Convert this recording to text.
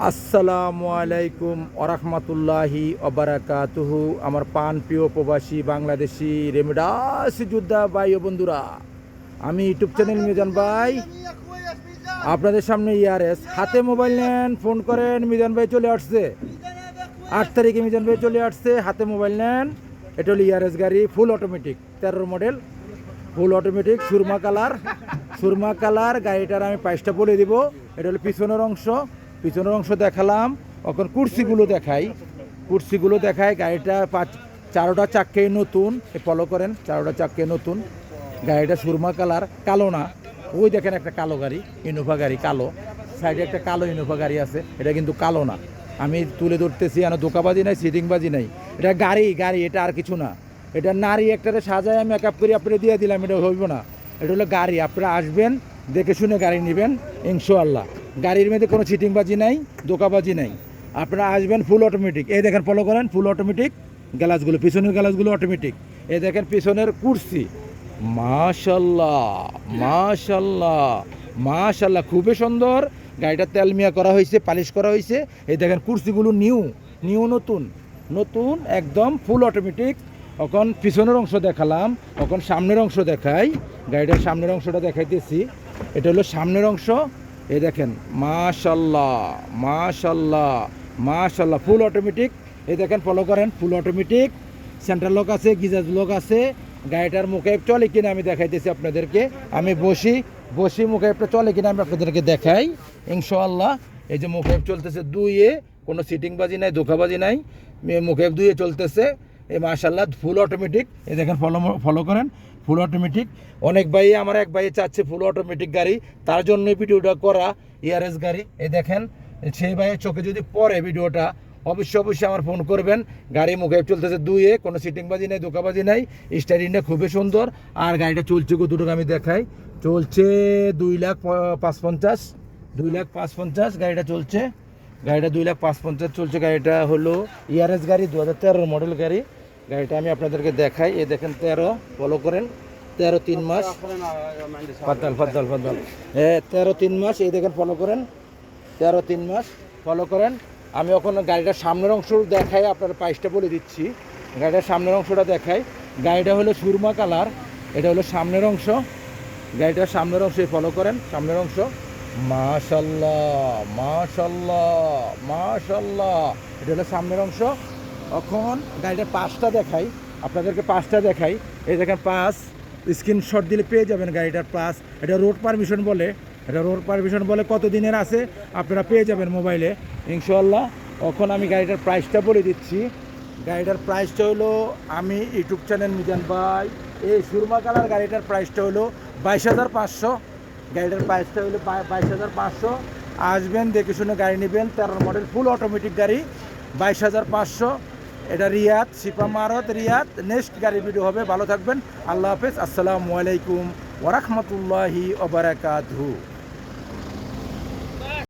আসসালামু আলাইকুম ওরহমতুল্লাহি ওবারাকাতুহু। আমার পান প্রিয় প্রবাসী বাংলাদেশি রেমিডাস যোদ্ধা ভাই ও বন্ধুরা, আমি ইউটিউব চ্যানেল মিজান ভাই আপনাদের সামনে ইয়ারএস হাতে মোবাইল নেন, ফোন করেন, মিজান ভাই চলে আসছে। 8 তারিখে মিজান ভাই চলে আসছে, হাতে মোবাইল নেন। এটা হলো ইয়ারএস গাড়ি, full automatic 13 model, full automatic, Surma colour গাড়িটার আমি প্রাইসটা বলে দিব। এটা হলো পিছনের অংশ দেখালাম। এখন কুর্সিগুলো দেখাই। গাড়িটা চারোটা চাক্কাই নতুন, ফলো করেন, চারোটা চাক্কাই নতুন। গাড়িটা সুরমা কালার, কালো না। ওই দেখেন একটা কালো গাড়ি, ইনোভা গাড়ি কালো, সাইডে একটা কালো ইনোভা গাড়ি আছে, এটা কিন্তু কালো না। আমি তুলে ধরতেছি, ধোকাবাজি নাই, সিটিংবাজি নাই। এটা গাড়ি, এটা আর কিছু না। এটা নারী একটারে সাজায় মেকআপ করে আপনারা দিয়ে দিলাম, এটা হইব না। এটা হলো গাড়ি, আপনারা আসবেন, দেখে শুনে গাড়ি নেবেন ইনশাআল্লাহ। গাড়ির মধ্যে কোনো চিটিংবাজি নাই, ধোকাবাজি নাই। আপনারা আসবেন, ফুল অটোমেটিক। এই দেখেন, ফলো করেন, ফুল অটোমেটিক গ্লাসগুলো, পিছনের গ্লাসগুলো অটোমেটিক। এই দেখেন পিছনের কুর্সি, মাশাল্লাহ খুবই সুন্দর। গাড়িটা তেলমিয়া করা হয়েছে, পালিশ করা হয়েছে। এই দেখেন কুর্সিগুলো নিউ নতুন একদম ফুল অটোমেটিক। এখন পিছনের অংশ দেখালাম, এখন সামনের অংশ দেখাই। গাড়িটার সামনের অংশটা দেখাইতেছি। এটা হলো সামনের অংশ। এই দেখেন মাশাল্লাহ ফুল অটোমেটিক। এই দেখেন, ফলো করেন, ফুল অটোমেটিক। সেন্ট্রাল লক আছে, গিজার লক আছে। গাড়িটার মুখাইপ চলে কিনা আমি দেখাইতেছি আপনাদেরকে। আমি বসি মুখাইপটা চলে কিনা আমি আপনাদেরকে দেখাই ইনশাআল্লাহ। এই যে মুখাইপ চলতেছে 2-এ, কোনো সিটিংবাজি নাই, ধোকাবাজি নাই। মুখাইপ 2-এ চলতেছে। এই মাশাল্লাহ ফুল অটোমেটিক। এই দেখেন, ফলো করেন, ফুল অটোমেটিক। অনেক ভাই, আমার এক ভাই চাচ্ছে ফুল অটোমেটিক গাড়ি, তার জন্য ভিডিওটা করা, ইয়ারএস গাড়ি। এই দেখেন, সেই ভাইয়ের চোখে যদি পড়ে ভিডিওটা, অবশ্যই আমার ফোন করবেন। গাড়ি মুখে চলতেছে 2-এ, কোনো সিটিংবাজি নাই, ধোকাবাজি নাই। স্টাইরিংটা খুবই সুন্দর। আর গাড়িটা চলছে কতটুকু আমি দেখাই। চলছে 2,05,50 গাড়িটা চলছে। গাড়িটা 2,05,50 চলছে। গাড়িটা হলো ইয়ারএস গাড়ি, 2013 মডেল গাড়ি। গাড়িটা আমি আপনাদেরকে দেখাই। এই দেখেন 13, ফলো করেন, 13 3 মাস, ফাদ্দাল 13 3 মাস। এই দেখেন, ফলো করেন, 13 3 মাস, ফলো করেন। আমি ওখানে গাড়িটার সামনের অংশ দেখাই, আপনার প্রাইসটা বলে দিচ্ছি। গাড়িটার সামনের অংশটা দেখাই। গাড়িটা হলো সুরমা কালার, এটা হলো সামনের অংশ। গাড়িটার সামনের অংশ ফলো করেন, সামনের অংশ। মাশাল্লাহ এটা হলো সামনের অংশ। এখন গাড়িটার পাশটা দেখাই, আপনাদেরকে পাশটা দেখাই। এই দেখেন পাশ, স্ক্রিনশট দিলে পেয়ে যাবেন গাড়িটার পাশ। এটা রোড পারমিশন বলে, কত দিনের আছে আপনারা পেয়ে যাবেন মোবাইলে ইনশাআল্লাহ। এখন আমি গাড়িটার প্রাইসটা বলে দিচ্ছি। গাড়িটার প্রাইসটা হলো, আমি ইউটিউব চ্যানেল মিজান ভাই, এই সুরমা কালার গাড়িটার প্রাইসটা হলো 22,500। গাড়িটার প্রাইসটা হলো 22,500। আসবেন, দেখে শুনে গাড়ি নেবেন। 13 মডেল ফুল অটোমেটিক গাড়ি, 22,500। এটা রিয়াদ, শিপা মারত রিয়াদ। নেক্সট গাড়ি ভিডিও হবে। ভালো থাকবেন, আল্লাহ হাফেজ, আসসালামু আলাইকুম ওরহমতুল্লাহি ওবারাকাতুহু।